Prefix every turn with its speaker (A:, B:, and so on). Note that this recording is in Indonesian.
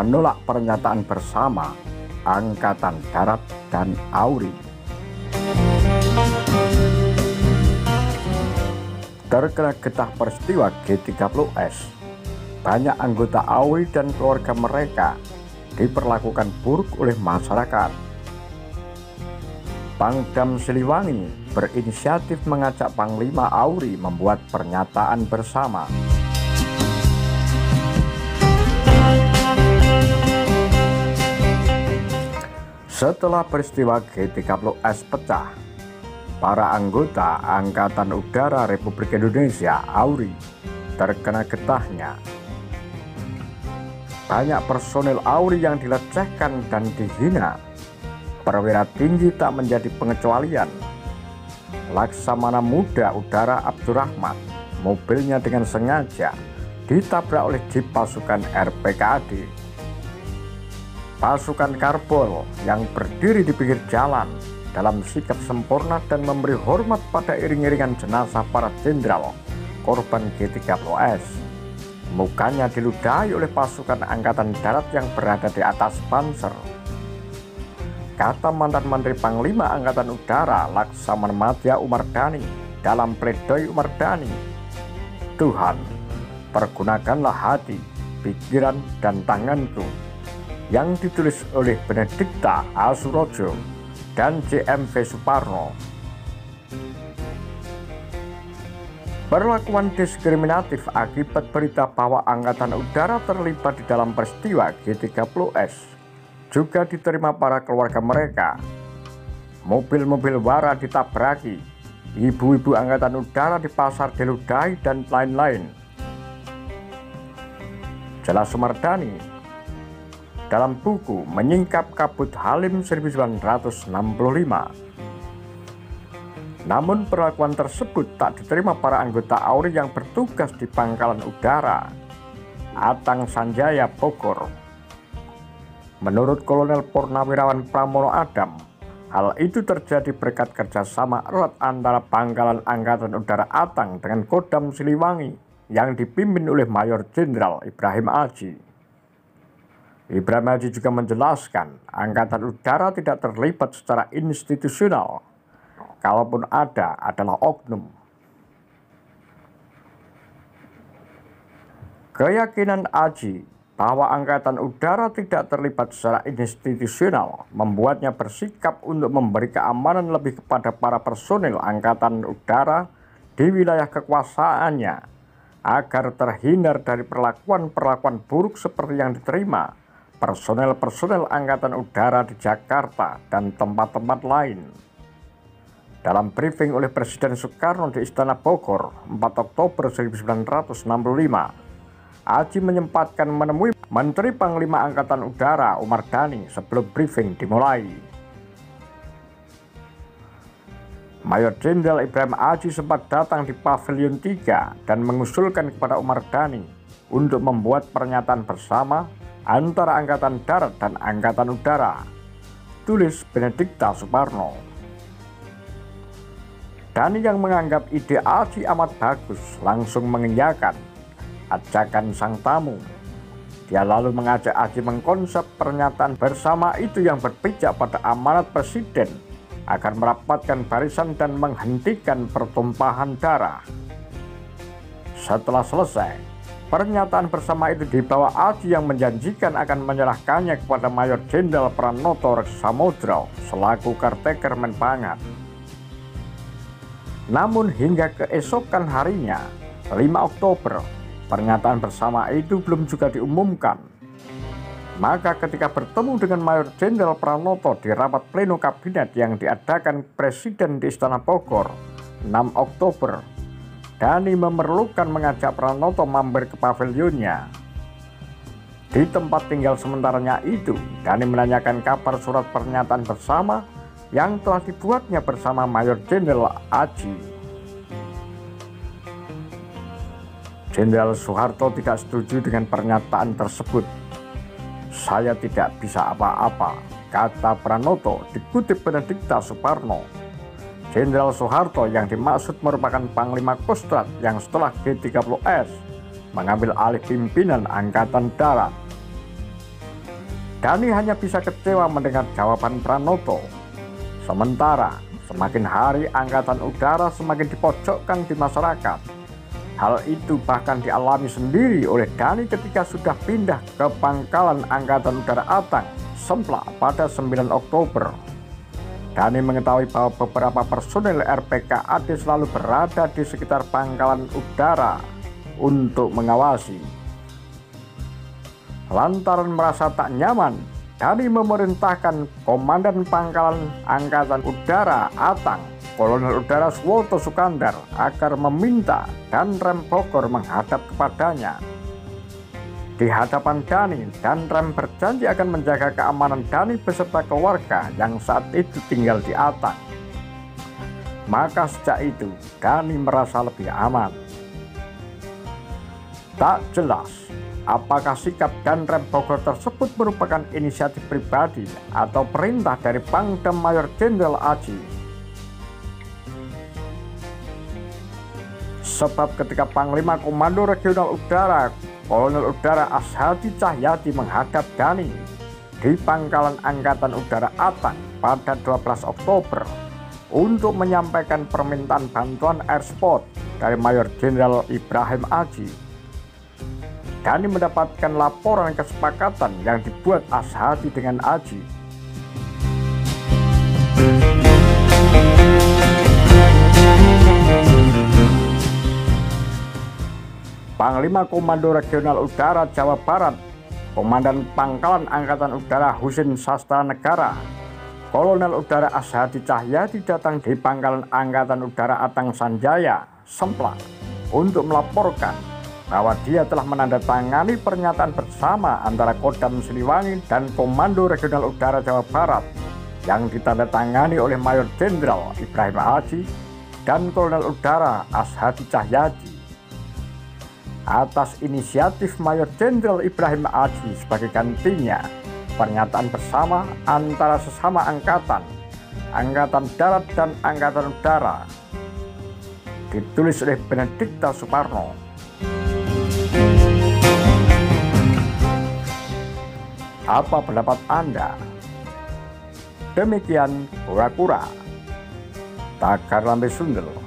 A: menolak pernyataan bersama Angkatan Darat dan AURI. Terkena getah peristiwa G30S, banyak anggota AURI dan keluarga mereka diperlakukan buruk oleh masyarakat. Pangdam Siliwangi berinisiatif mengajak Panglima AURI membuat pernyataan bersama. Setelah peristiwa G30S pecah, para anggota Angkatan Udara Republik Indonesia AURI terkena getahnya. Banyak personel AURI yang dilecehkan dan dihina. Perwira tinggi tak menjadi pengecualian. Laksamana Muda Udara Abdurrahman, mobilnya dengan sengaja ditabrak oleh jeep pasukan RPKAD. Pasukan Karbol yang berdiri di pinggir jalan dalam sikap sempurna dan memberi hormat pada iring-iringan jenazah para jenderal korban G30S. Mukanya diludahi oleh pasukan Angkatan Darat yang berada di atas panser. Kata mantan Menteri Panglima Angkatan Udara Laksamana Madya Umardani dalam pledoi Umardani, "Tuhan, pergunakanlah hati, pikiran, dan tanganku," yang ditulis oleh Benedikta Asurojo dan JMV Suparno. Perlakuan diskriminatif akibat berita bahwa Angkatan Udara terlibat di dalam peristiwa G30S juga diterima para keluarga mereka. Mobil-mobil wara ditabraki, ibu-ibu Angkatan Udara di pasar diludahi, dan lain-lain. Jelas Sumardani dalam buku Menyingkap Kabut Halim 1965. Namun perlakuan tersebut tak diterima para anggota AURI yang bertugas di Pangkalan Udara Atang Sanjaya Bogor. Menurut Kolonel Purnawirawan Pramono Adam, hal itu terjadi berkat kerjasama erat antara Pangkalan Angkatan Udara Atang dengan Kodam Siliwangi yang dipimpin oleh Mayor Jenderal Ibrahim Aji. Ibrahim Aji juga menjelaskan Angkatan Udara tidak terlibat secara institusional. Kalaupun ada, adalah oknum. Keyakinan Aji bahwa Angkatan Udara tidak terlibat secara institusional membuatnya bersikap untuk memberi keamanan lebih kepada para personel Angkatan Udara di wilayah kekuasaannya agar terhindar dari perlakuan-perlakuan buruk seperti yang diterima personel-personel Angkatan Udara di Jakarta dan tempat-tempat lain. Dalam briefing oleh Presiden Soekarno di Istana Bogor 4 Oktober 1965, Aji menyempatkan menemui Menteri Panglima Angkatan Udara Umardani sebelum briefing dimulai. Mayor Jenderal Ibrahim Aji sempat datang di Pavilion 3 dan mengusulkan kepada Umardani untuk membuat pernyataan bersama antara Angkatan Darat dan Angkatan Udara, tulis Benedikta Suparno. Dani yang menganggap ide Aji amat bagus langsung mengiyakan ajakan sang tamu. Dia lalu mengajak Aji mengkonsep pernyataan bersama itu yang berpijak pada amanat Presiden agar merapatkan barisan dan menghentikan pertumpahan darah. Setelah selesai, pernyataan bersama itu dibawa Aji yang menjanjikan akan menyerahkannya kepada Mayor Jenderal Pranoto Reksamodro selaku caretaker Menpangan. Namun hingga keesokan harinya, 5 Oktober, pernyataan bersama itu belum juga diumumkan. Maka ketika bertemu dengan Mayor Jenderal Pranoto di rapat pleno kabinet yang diadakan Presiden di Istana Bogor 6 Oktober, Dani memerlukan mengajak Pranoto mampir ke pavilionnya. Di tempat tinggal sementaranya itu, Dani menanyakan kabar surat pernyataan bersama yang telah dibuatnya bersama Mayor Jenderal Aji. Jenderal Soeharto tidak setuju dengan pernyataan tersebut. "Saya tidak bisa apa-apa," kata Pranoto dikutip Benedikta Suparno. Jenderal Soeharto yang dimaksud merupakan Panglima Kostrat yang setelah G30S mengambil alih pimpinan Angkatan Darat. Dhani hanya bisa kecewa mendengar jawaban Pranoto. Sementara semakin hari Angkatan Udara semakin dipojokkan di masyarakat. Hal itu bahkan dialami sendiri oleh Dhani ketika sudah pindah ke pangkalan Angkatan Udara Atang, Semplak pada 9 Oktober. Dhani mengetahui bahwa beberapa personel RPKAD selalu berada di sekitar pangkalan udara untuk mengawasi. Lantaran merasa tak nyaman, Dhani memerintahkan Komandan Pangkalan Angkatan Udara Atang, Kolonel Udara Suwoto Sukandar, agar meminta Danrem Bogor menghadap kepadanya. Di hadapan Dhani, Danrem berjanji akan menjaga keamanan Dhani beserta keluarga yang saat itu tinggal di Atang. Maka sejak itu, Dhani merasa lebih aman. Tak jelas apakah sikap Danrem Bogor tersebut merupakan inisiatif pribadi atau perintah dari Pangdam Mayor Jenderal Aji. Sebab ketika Panglima Komando Regional Udara Kolonel Udara Ashadi Cahyadi menghadap Dhani di Pangkalan Angkatan Udara Atang pada 12 Oktober untuk menyampaikan permintaan bantuan air support dari Mayor Jenderal Ibrahim Aji. Dhani mendapatkan laporan kesepakatan yang dibuat Ashadi dengan Aji. Panglima Komando Regional Udara Jawa Barat, Komandan Pangkalan Angkatan Udara Husin Sastra Negara, Kolonel Udara Ashadi Cahyadi datang di Pangkalan Angkatan Udara Atang Sanjaya, Semplak, untuk melaporkan bahwa dia telah menandatangani pernyataan bersama antara Kodam Siliwangi dan Komando Regional Udara Jawa Barat yang ditandatangani oleh Mayor Jenderal Ibrahim Aji dan Kolonel Udara Ashadi Cahyadi. Atas inisiatif Mayor Jenderal Ibrahim Aji sebagai gantinya, pernyataan bersama antara sesama angkatan, Angkatan Darat dan Angkatan Udara ditulis oleh Benedikta Suparno. Apa pendapat Anda? Demikian Kura-Kura Tagar Lambe Sundel.